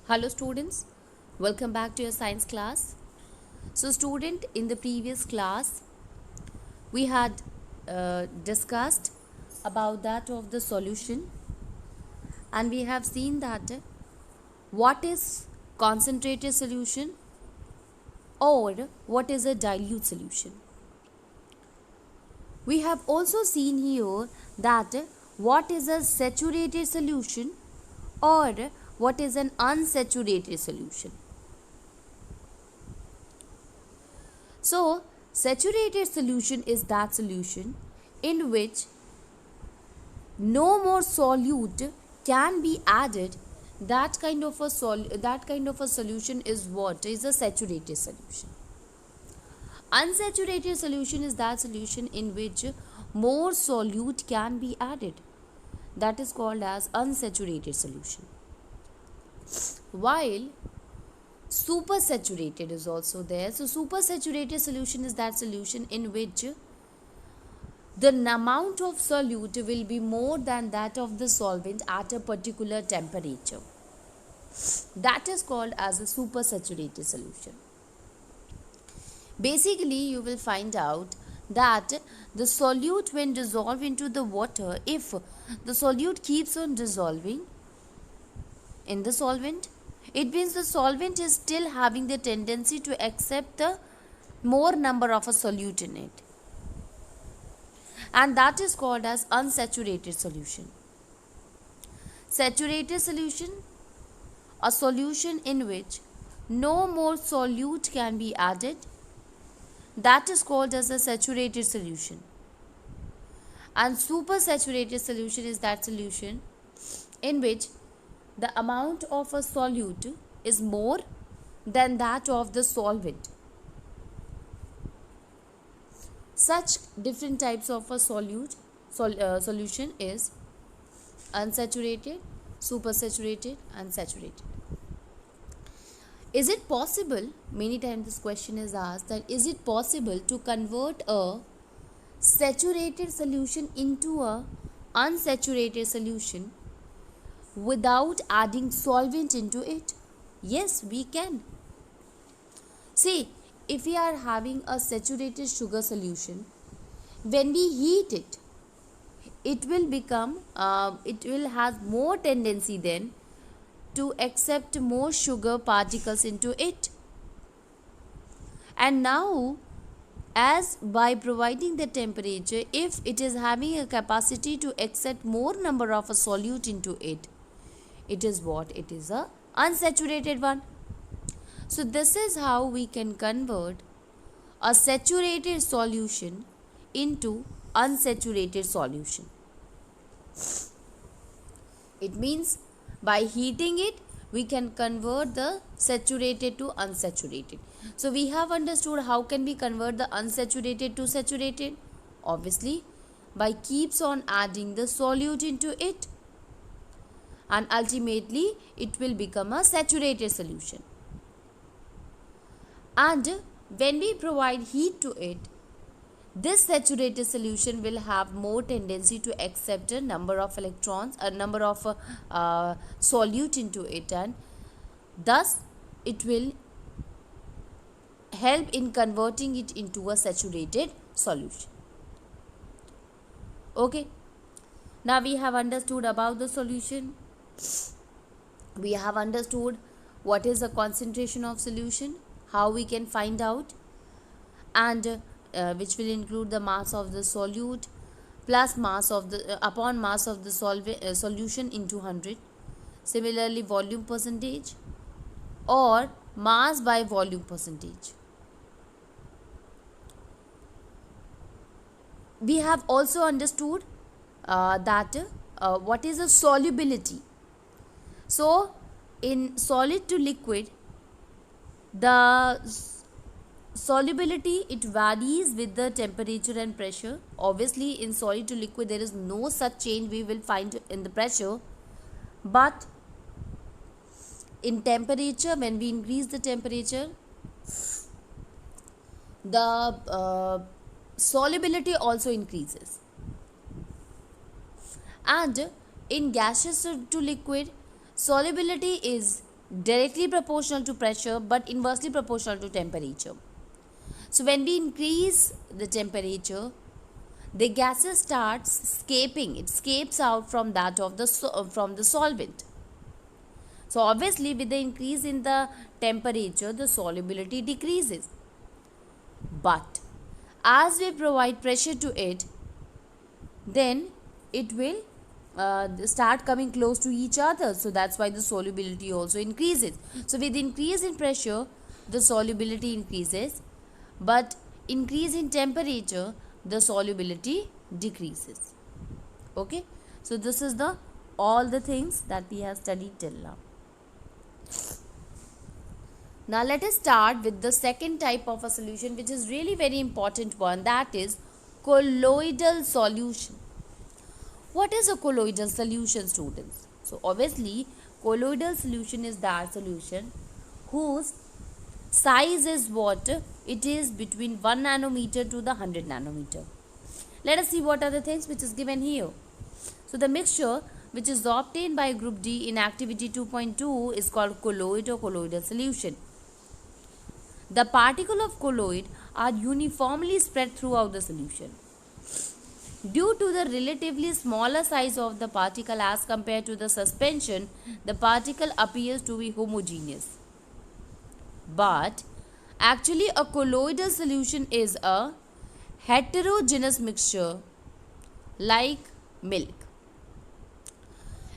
Hello students, welcome back to your science class. So student, in the previous class we had discussed about that of the solution, and we have seen that what is concentrated solution or what is a dilute solution. We have also seen here that what is a saturated solution or what is an unsaturated solution. So, saturated solution is that solution in which no more solute can be added. That kind of a solution is what is a saturated solution. Unsaturated solution is that solution in which more solute can be added. That is called as unsaturated solution. While supersaturated is also there. So supersaturated solution is that solution in which the amount of solute will be more than that of the solvent at a particular temperature. That is called as a supersaturated solution. Basically, you will find out that the solute, when dissolved into the water, if the solute keeps on dissolving in the solvent, it means the solvent is still having the tendency to accept the more number of a solute in it, and that is called as unsaturated solution. Saturated solution, a solution in which no more solute can be added, that is called as a saturated solution. And supersaturated solution is that solution in which the amount of a solute is more than that of the solvent. Such different types of a solution is unsaturated, supersaturated and saturated. Is it possible, many times this question is asked, that is it possible to convert a saturated solution into a unsaturated solution without adding solvent into it? Yes, we can. See, if we are having a saturated sugar solution, when we heat it, it will have more tendency then to accept more sugar particles into it. And now, as by providing the temperature, if it is having a capacity to accept more number of a solute into it, it is what? It is a unsaturated one. So this is how we can convert a saturated solution into unsaturated solution. It means by heating it, we can convert the saturated to unsaturated. So we have understood how can we convert the unsaturated to saturated. Obviously, by keeps on adding the solute into it, and ultimately it will become a saturated solution. And when we provide heat to it, this saturated solution will have more tendency to accept a number of electrons, a number of solute into it, and thus it will help in converting it into a saturated solution. Okay, now we have understood about the solution. We have understood what is the concentration of solution, how we can find out, and which will include the mass of the solute plus mass of the upon mass of the solution into 100. Similarly, volume percentage or mass by volume percentage. We have also understood that what is a solubility. So in solid to liquid, the solubility, it varies with the temperature and pressure. Obviously, in solid to liquid there is no such change we will find in the pressure, but in temperature, when we increase the temperature, the solubility also increases. And in gaseous to liquid, solubility is directly proportional to pressure but inversely proportional to temperature. So when we increase the temperature, the gases starts escaping. It escapes out from that of the from the solvent. So obviously with the increase in the temperature, the solubility decreases. But as we provide pressure to it, then it will start coming close to each other. So that's why the solubility also increases. So with increase in pressure, the solubility increases, but increase in temperature, the solubility decreases. Okay, so this is the all the things that we have studied till now. Now let us start with the second type of a solution, which is really very important one, that is colloidal solution. What is a colloidal solution, students? So obviously colloidal solution is that solution whose size is what? It is between 1 nanometer to the 100 nanometer. Let us see what are the things which is given here. So the mixture which is obtained by group D in activity 2.2 is called colloid or colloidal solution. The particles of colloid are uniformly spread throughout the solution. Due to the relatively smaller size of the particle as compared to the suspension, the particle appears to be homogeneous. But actually a colloidal solution is a heterogeneous mixture like milk.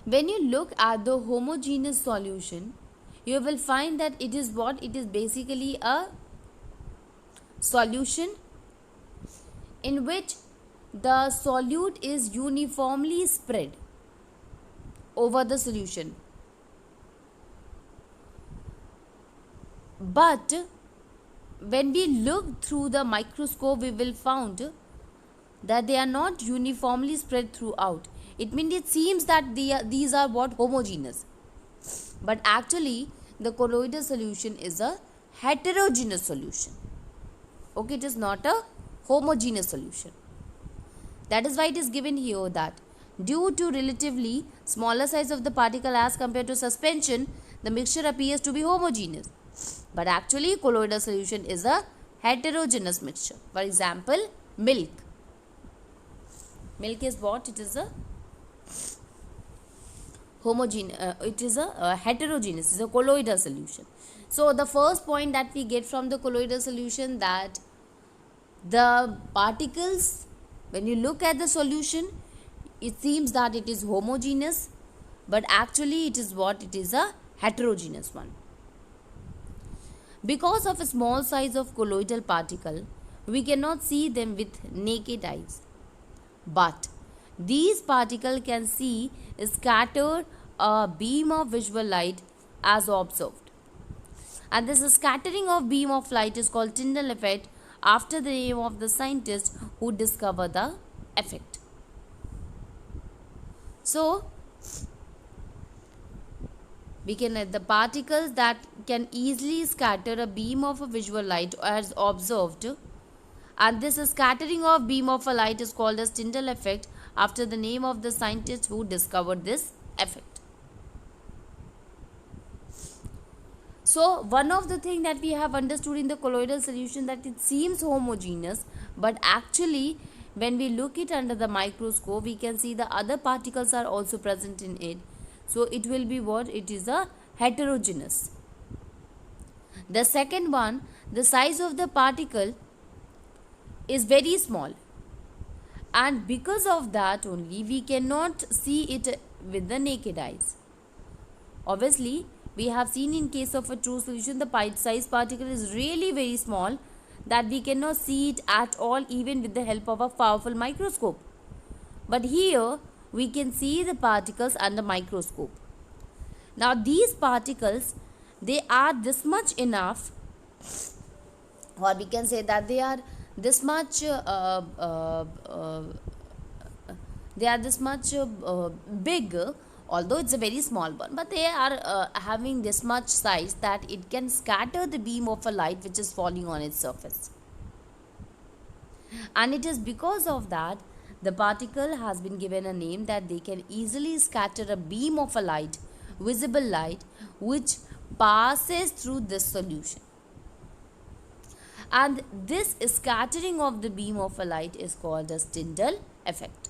When you look at the homogeneous solution, you will find that it is what? It is basically a solution in which the solute is uniformly spread over the solution. But when we look through the microscope, we will find that they are not uniformly spread throughout. It means it seems that these are what? Homogeneous. But actually the colloidal solution is a heterogeneous solution. Okay, it is not a homogeneous solution. That is why it is given here that due to relatively smaller size of the particle as compared to suspension, the mixture appears to be homogeneous. But actually colloidal solution is a heterogeneous mixture. For example, milk. Milk is what? It is a it is a heterogeneous, it is a colloidal solution. So the first point that we get from the colloidal solution, that the particles, when you look at the solution, it seems that it is homogeneous, but actually it is what? It is a heterogeneous one. Because of a small size of colloidal particle, we cannot see them with naked eyes. But these particles can see scattered a beam of visual light as observed. And this scattering of beam of light is called Tyndall effect, after the name of the scientist who discovered the effect. So we can the particles that can easily scatter a beam of a visual light as observed, and this scattering of beam of a light is called as Tyndall effect, after the name of the scientist who discovered this effect. So one of the things that we have understood in the colloidal solution, that it seems homogeneous, but actually when we look it under the microscope, we can see the other particles are also present in it. So it will be what? It is a heterogeneous. The second one, the size of the particle is very small, and because of that only we cannot see it with the naked eyes. Obviously we have seen in case of a true solution, the bite-sized particle is really very small, that we cannot see it at all even with the help of a powerful microscope. But here we can see the particles under microscope. Now these particles, they are this much enough, or we can say that they are this much big, although it's a very small one, but they are having this much size that it can scatter the beam of a light which is falling on its surface. And it is because of that the particle has been given a name, that they can easily scatter a beam of a light, visible light, which passes through this solution. And this scattering of the beam of a light is called as Tyndall effect.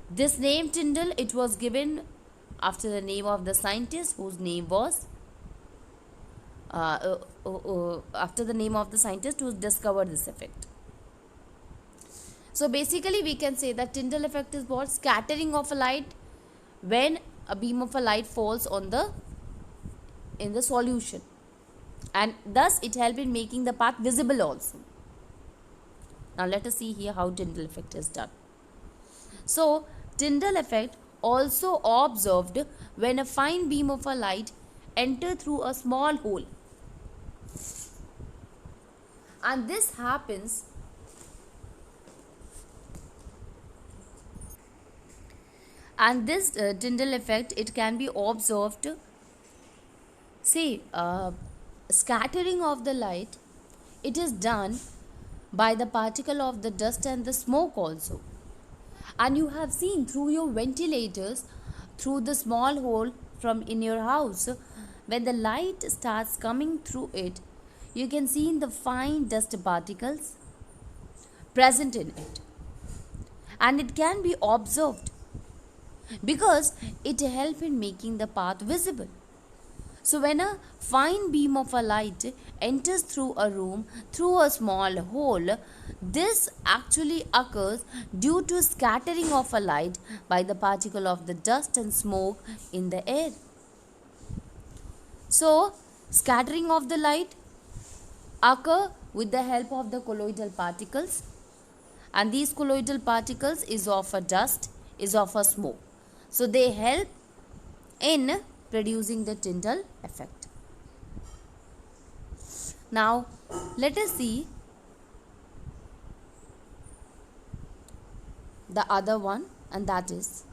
This name Tyndall, it was given after the name of the scientist whose name was after the name of the scientist who discovered this effect. So basically we can say that Tyndall effect is what? Scattering of a light when a beam of a light falls in the solution, and thus it helps in making the path visible also. Now let us see here how Tyndall effect is done. So Tyndall effect also observed when a fine beam of a light enters through a small hole, and this happens Tyndall effect, it can be observed, scattering of the light, it is done by the particle of the dust and the smoke also. And you have seen through your ventilators, through the small hole from in your house, when the light starts coming through it, you can see in the fine dust particles present in it, and it can be observed because it helps in making the path visible. So when a fine beam of a light enters through a room through a small hole, this actually occurs due to scattering of a light by the particle of the dust and smoke in the air. So scattering of the light occur with the help of the colloidal particles, and these colloidal particles is of a dust, is of a smoke. So they help in producing the Tyndall effect. Now let us see the other one, and that is,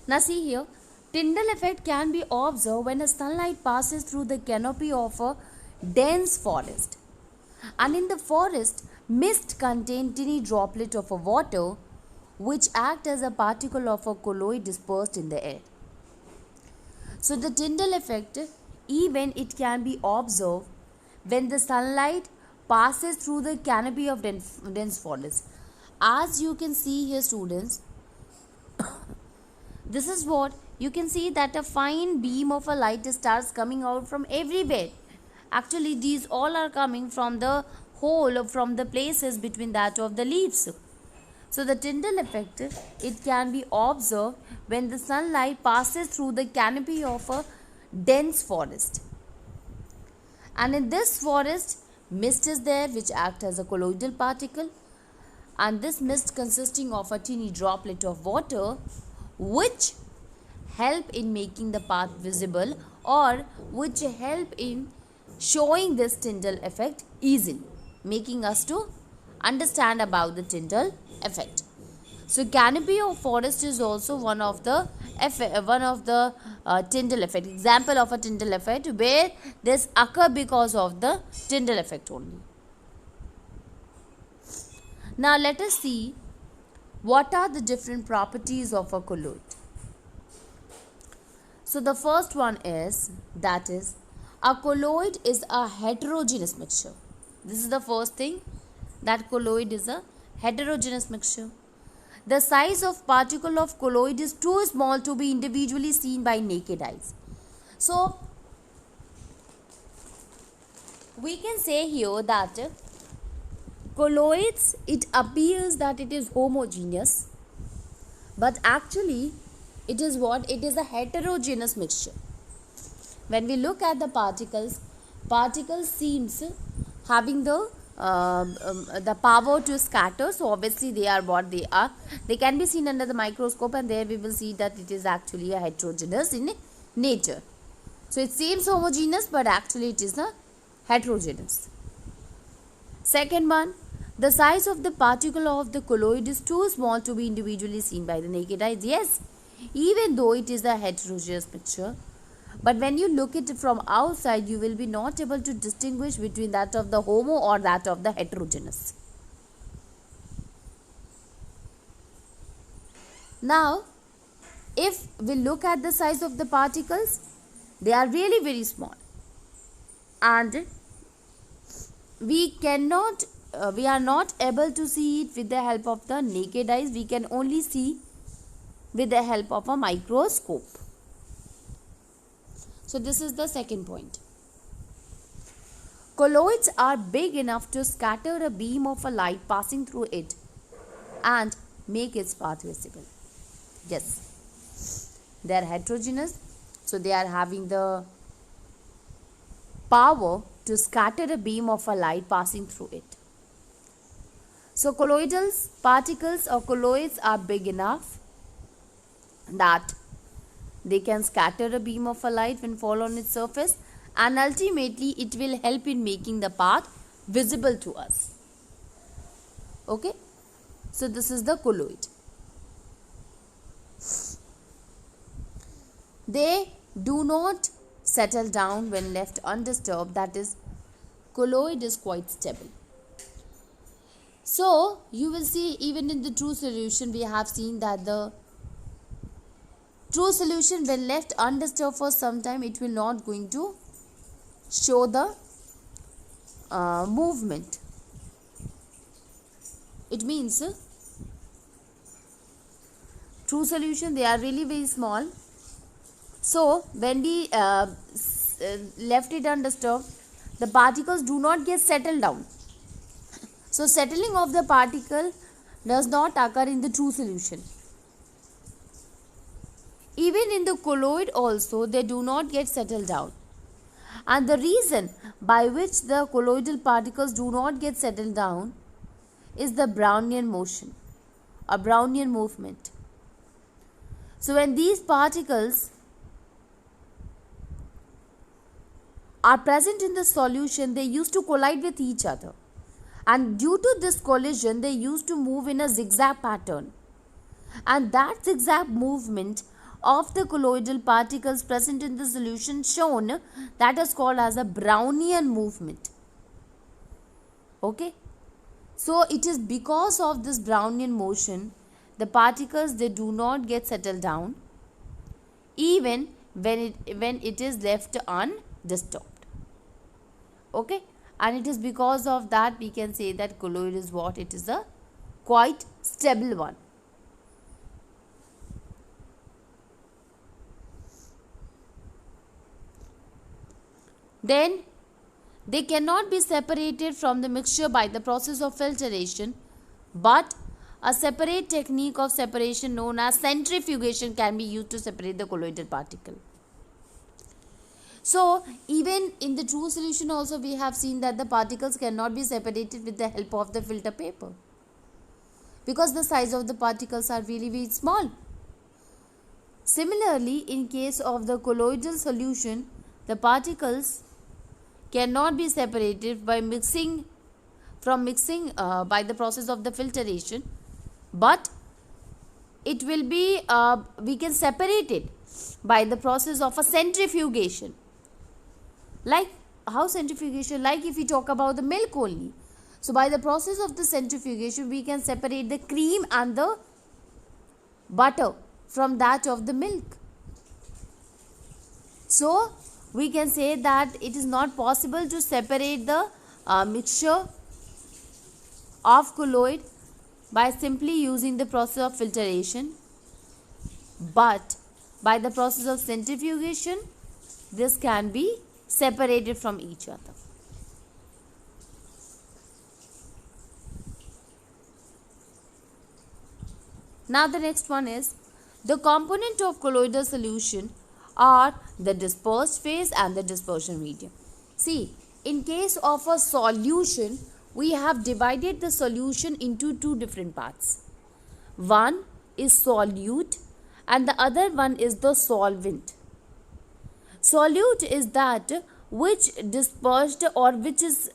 now see here, Tyndall effect can be observed when a sunlight passes through the canopy of a dense forest, and in the forest mist contains tiny droplet of a water which act as a particle of a colloid dispersed in the air. So the Tyndall effect, even it can be observed when the sunlight passes through the canopy of dense forest. As you can see here, students, this is what you can see, that a fine beam of a light starts coming out from everywhere. Actually these all are coming from the hole, from the places between that of the leaves. So the Tyndall effect, it can be observed when the sunlight passes through the canopy of a dense forest, and in this forest mist is there which act as a colloidal particle, and this mist consisting of a teeny droplet of water which help in making the path visible, or which help in showing this Tyndall effect easily, making us to understand about the Tyndall effect. So canopy of forest is also one of the Tyndall effect, example of a Tyndall effect, where this occur because of the Tyndall effect only. Now let us see what are the different properties of a colloid. So the first one is, that is, a colloid is a heterogeneous mixture. This is the first thing, that colloid is a heterogeneous mixture. The size of particle of colloid is too small to be individually seen by naked eyes. So we can say here that colloids, it appears that it is homogeneous, but actually it is what? It is a heterogeneous mixture. When we look at the particles seems having the power to scatter. So obviously they are what they are. They can be seen under the microscope, and there we will see that it is actually a heterogeneous in nature. So it seems homogeneous, but actually it is a heterogeneous. Second one, the size of the particle of the colloid is too small to be individually seen by the naked eyes. Yes, even though it is a heterogeneous mixture, but when you look at it from outside, you will be not able to distinguish between that of the homo or that of the heterogeneous. Now if we look at the size of the particles, they are really very small, and we are not able to see it with the help of the naked eyes. We can only see with the help of a microscope. So this is the second point. Colloids are big enough to scatter a beam of a light passing through it and make its path visible. Yes, they are heterogeneous, so they are having the power to scatter a beam of a light passing through it. So colloidal particles or colloids are big enough that they can scatter a beam of a light when fall on its surface, and ultimately it will help in making the path visible to us. Okay, so this is the colloid. They do not settle down when left undisturbed, that is, colloid is quite stable. So you will see, even in the true solution, we have seen that the true solution, when left undisturbed for some time, it will not going to show the movement. It means true solution, they are really very small. So when we left it undisturbed, the particles do not get settled down. So settling of the particle does not occur in the true solution. Even in the colloid also, they do not get settled down. And the reason by which the colloidal particles do not get settled down is the Brownian motion, a Brownian movement. So when these particles are present in the solution, they used to collide with each other. And due to this collision, they used to move in a zigzag pattern. And that zigzag movement of the colloidal particles present in the solution shown, that is called as a Brownian movement. Okay. So it is because of this Brownian motion, the particles, they do not get settled down even when it is left undisturbed. Okay. And it is because of that we can say that colloid is what? It is a quite stable one. Then they cannot be separated from the mixture by the process of filtration, but a separate technique of separation known as centrifugation can be used to separate the colloidal particle. So even in the true solution also, we have seen that the particles cannot be separated with the help of the filter paper, because the size of the particles are really very small. Similarly, in case of the colloidal solution, the particles cannot be separated by mixing by the process of the filtration, but it will be we can separate it by the process of a centrifugation. Like how centrifugation? Like if we talk about the milk only. So by the process of the centrifugation, we can separate the cream and the butter from that of the milk. So we can say that it is not possible to separate the mixture of colloid by simply using the process of filtration, but by the process of centrifugation, this can be separated from each other. Now the next one is the component of colloidal solution are the dispersed phase and the dispersion medium. See, in case of a solution, we have divided the solution into two different parts. One is solute and the other one is the solvent. Solute is that which dispersed or which is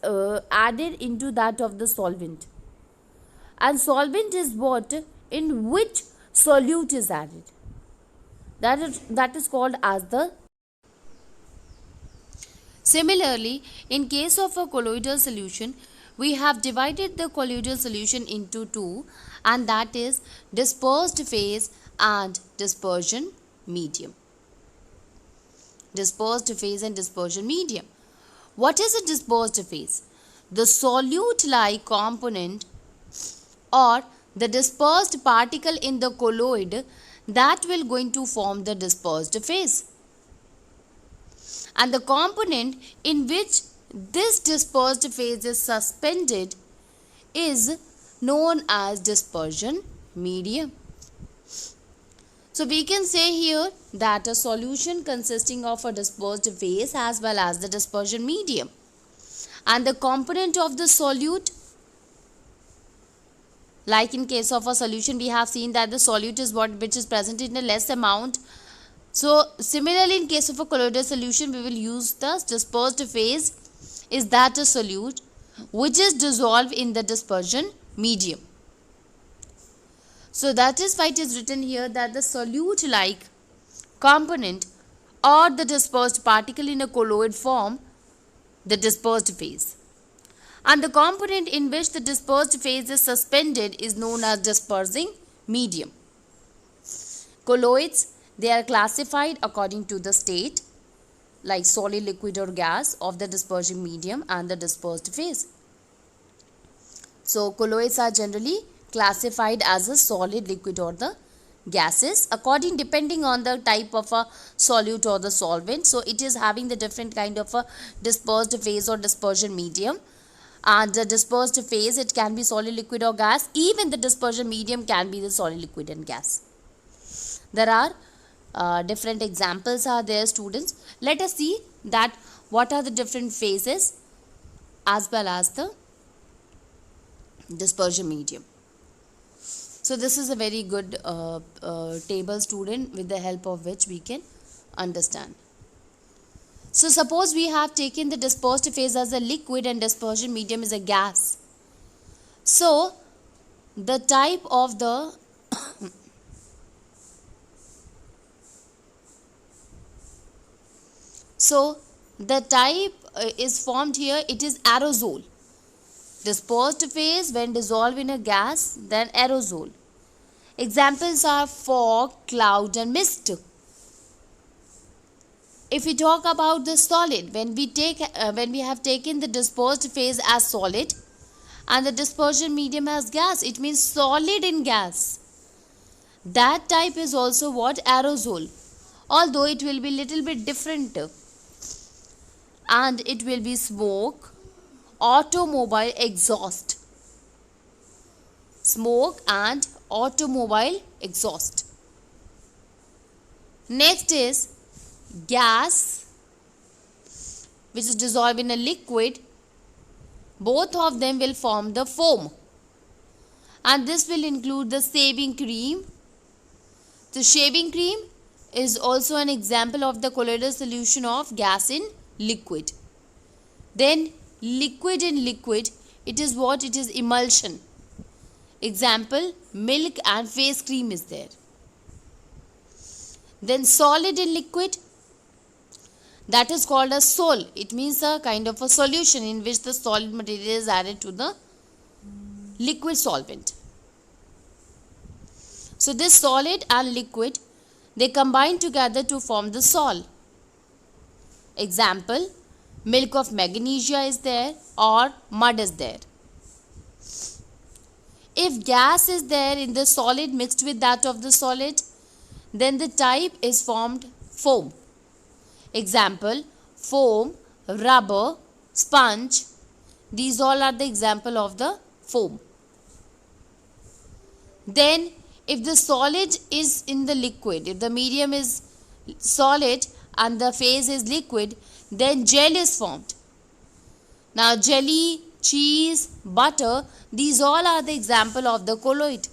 added into that of the solvent, and solvent is what in which solute is added. That is called as the. Similarly, in case of a colloidal solution, we have divided the colloidal solution into two, and that is dispersed phase and dispersion medium. Dispersed phase and dispersion medium. What is a dispersed phase? The solute-like component or the dispersed particle in the colloid that will going to form the dispersed phase. And the component in which this dispersed phase is suspended is known as dispersion medium. So we can say here that a solution consisting of a dispersed phase as well as the dispersion medium, and the component of the solute, like in case of a solution we have seen that the solute is what which is present in a less amount. So similarly in case of a colloidal solution we will use the dispersed phase is that a solute which is dissolved in the dispersion medium. So that is why it is written here that the solute-like component or the dispersed particle in a colloid form the dispersed phase. And the component in which the dispersed phase is suspended is known as dispersing medium. Colloids, they are classified according to the state, like solid, liquid or gas of the dispersion medium and the dispersed phase. So colloids are generally classified as a solid, liquid or the gases depending on the type of a solute or the solvent. So it is having the different kind of a dispersed phase or dispersion medium, and the dispersed phase, it can be solid, liquid or gas. Even the dispersion medium can be the solid, liquid and gas. There are different examples are there, students. Let us see that what are the different phases as well as the dispersion medium. So this is a very good table, student, with the help of which we can understand. So suppose we have taken the dispersed phase as a liquid and dispersion medium is a gas. So the type of the is formed here, it is aerosol. Dispersed phase when dissolved in a gas, then aerosol. Examples are fog, cloud and mist. If we talk about the solid, when we have taken the dispersed phase as solid and the dispersion medium as gas, it means solid in gas. That type is also what? Aerosol. Although it will be little bit different, and it will be smoke, automobile exhaust. Smoke and automobile exhaust. Next is gas, which is dissolved in a liquid. Both of them will form the foam, and this will include the shaving cream. The shaving cream is also an example of the colloidal solution of gas in liquid. Then liquid in liquid, it is what? It is emulsion. Example, milk and face cream is there. Then solid in liquid, that is called a sol. It means a kind of a solution in which the solid material is added to the liquid solvent. So this solid and liquid, they combine together to form the sol. Example, milk of magnesia is there or mud is there. If gas is there in the solid mixed with that of the solid, then the type is formed foam. Example, foam, rubber, sponge. These all are the example of the foam. Then if the solid is in the liquid, if the medium is solid and the phase is liquid, then gel is formed. Now jelly, cheese, butter, these all are the example of the colloid.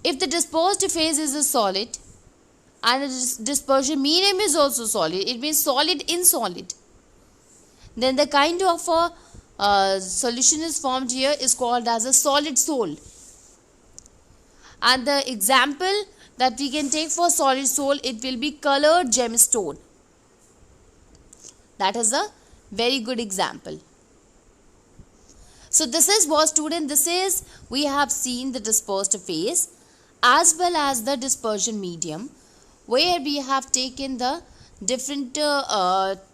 If the dispersed phase is a solid and the dispersion medium is also solid, it means solid in solid, then the kind of a solution is formed here is called as a solid sol. And the example that we can take for solid sol, it will be colored gemstone. That is a very good example. So this is what, student, this is we have seen the dispersed phase as well as the dispersion medium, where we have taken the different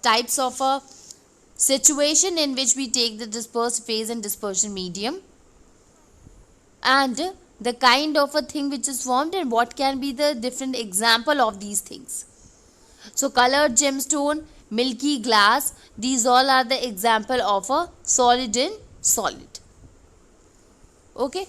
types of a situation in which we take the dispersed phase and dispersion medium, and the kind of a thing which is formed and what can be the different example of these things. So colored gemstone, milky glass, these all are the example of a solid in solid. Okay.